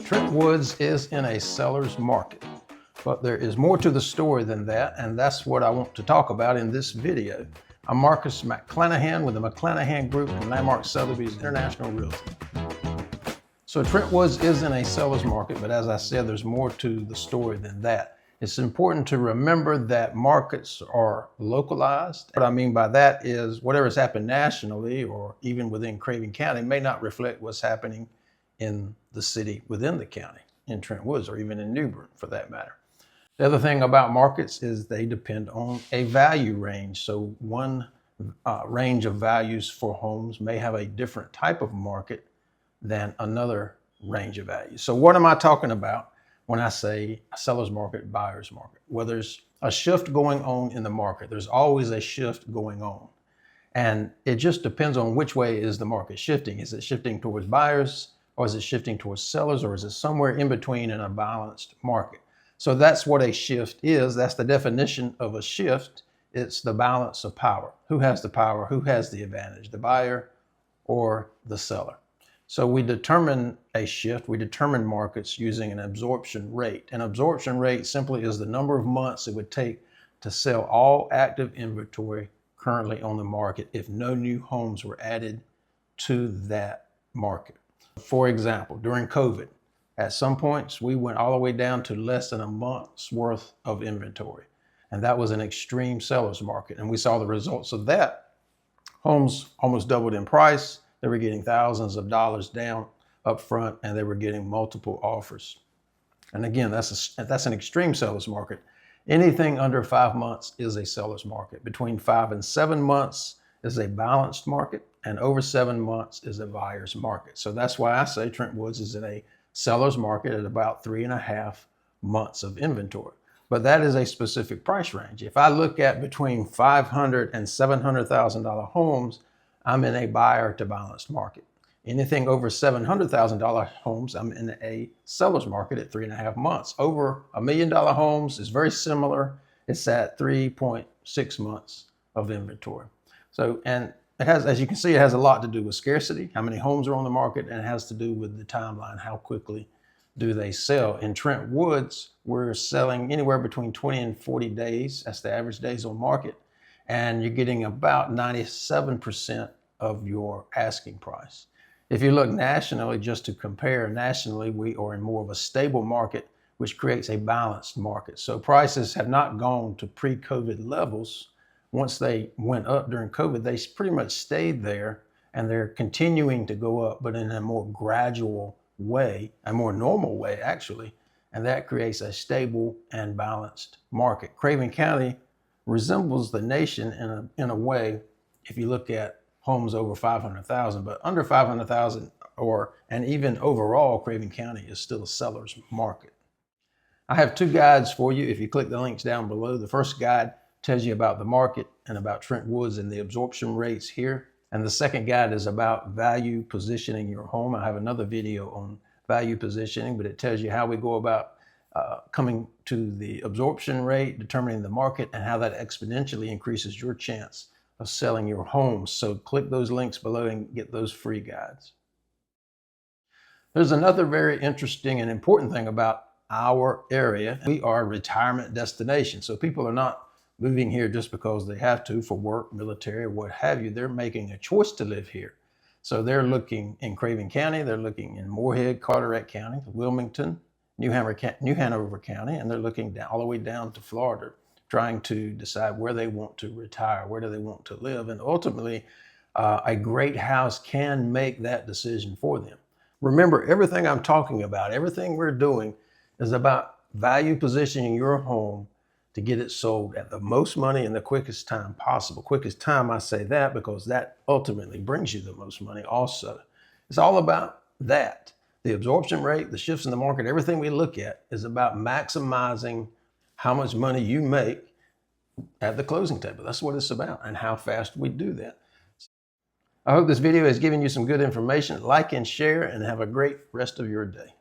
Trent Woods is in a seller's market, but there is more to the story than that, and that's what I want to talk about in this video. I'm Marcus McClanahan with the McClanahan Group and Landmark Sotheby's International Realty. So Trent Woods is in a seller's market, but as I said, there's more to the story than that. It's important to remember that markets are localized. What I mean by that is whatever has happened nationally or even within Craven County may not reflect what's happening in the city within the county, in Trent Woods, or even in New Bern for that matter. The other thing about markets is they depend on a value range. So one range of values for homes may have a different type of market than another range of values. So what am I talking about when I say a seller's market, buyer's market? Well, there's a shift going on in the market. There's always a shift going on. And it just depends on which way is the market shifting. Is it shifting towards buyers, or is it shifting towards sellers, or is it somewhere in between in a balanced market? So that's what a shift is. That's the definition of a shift. It's the balance of power. Who has the power? Who has the advantage? The buyer or the seller? So we determine a shift, we determine markets using an absorption rate. An absorption rate simply is the number of months it would take to sell all active inventory currently on the market if no new homes were added to that market. For example, during COVID, at some points we went all the way down to less than a month's worth of inventory. And that was an extreme seller's market. And we saw the results of that. Homes almost doubled in price. They were getting thousands of dollars down up front, and they were getting multiple offers. And again, that's an extreme seller's market. Anything under 5 months is a seller's market. Between 5 and 7 months is a balanced market, and over 7 months is a buyer's market. So that's why I say Trent Woods is in a seller's market at about 3.5 months of inventory. But that is a specific price range. If I look at between $500,000 and $700,000 homes, I'm in a buyer to balanced market. Anything over $700,000 homes, I'm in a seller's market at 3.5 months. Over $1 million homes is very similar. It's at 3.6 months of inventory. So, and it has, as you can see, it has a lot to do with scarcity, how many homes are on the market, and it has to do with the timeline, how quickly do they sell. In Trent Woods, we're selling anywhere between 20 and 40 days. That's the average days on market. And you're getting about 97% of your asking price. If you look nationally, just to compare, nationally, we are in more of a stable market, which creates a balanced market. So prices have not gone to pre-COVID levels. Once they went up during COVID, they pretty much stayed there, and they're continuing to go up, but in a more gradual way, a more normal way, actually. And that creates a stable and balanced market. Craven County resembles the nation in a way, if you look at homes over 500,000, but under 500,000 and even overall, Craven County is still a seller's market. I have 2 guides for you. If you click the links down below, the first guide tells you about the market and about Trent Woods and the absorption rates here. And the second guide is about value positioning your home. I have another video on value positioning, but it tells you how we go about coming to the absorption rate, determining the market, and how that exponentially increases your chance of selling your home. So click those links below and get those free guides. There's another very interesting and important thing about our area. We are a retirement destination. So people are not moving here just because they have to for work, military, or what have you. They're making a choice to live here. So they're looking in Craven County, they're looking in Moorhead, Carteret County, Wilmington, New Hanover County, and they're looking down, all the way down to Florida, trying to decide where they want to retire, where do they want to live. And ultimately, a great house can make that decision for them. Remember, everything I'm talking about, everything we're doing is about value positioning your home to get it sold at the most money in the quickest time possible. Quickest time, I say that because that ultimately brings you the most money also. It's all about that. The absorption rate, the shifts in the market, everything we look at is about maximizing how much money you make at the closing table. That's what it's about, and how fast we do that. I hope this video has given you some good information. Like and share, and have a great rest of your day.